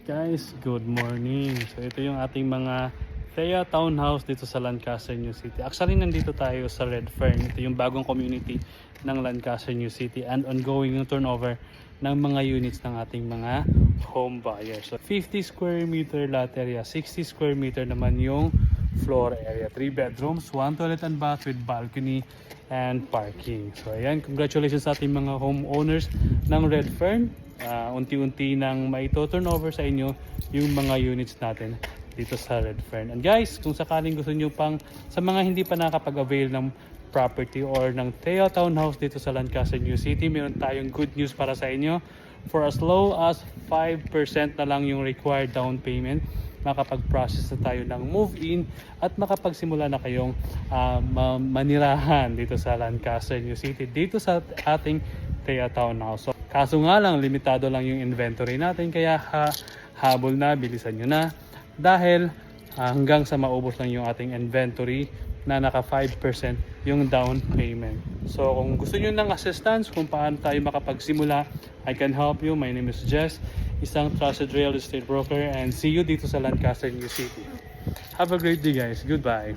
Guys, good morning. So ito yung ating mga Thea Townhouse dito sa Lancaster, New City. Actually, nandito tayo sa Redfern. Ito yung bagong community ng Lancaster, New City, and ongoing yung turnover ng mga units ng ating mga home buyers. So 50 square meter lot area, 60 square meter naman yung floor area. 3 bedrooms, 1 toilet and bath with balcony and parking. So ayan, congratulations sa ating mga homeowners ng Redfern. Unti-unti nang maito-turnover sa inyo yung mga units natin dito sa Redfern. And guys, kung sakaling gusto nyo pang, sa mga hindi pa nakapag-avail ng property or ng Thea Townhouse dito sa Lancaster, New City, meron tayong good news para sa inyo. For as low as 5% na lang yung required down payment, makapag-process na tayo ng move-in at makapagsimula na kayong manirahan dito sa Lancaster, New City, dito sa ating Thea Townhouse. So, kaso nga lang, limitado lang yung inventory natin, kaya habol na, bilisan nyo na dahil hanggang sa maubos lang yung ating inventory na naka 5% yung down payment. So kung gusto nyo ng assistance kung paano tayo makapagsimula, I can help you. My name is Jess, isang trusted real estate broker, and see you dito sa Lancaster, New City. Have a great day guys. Goodbye.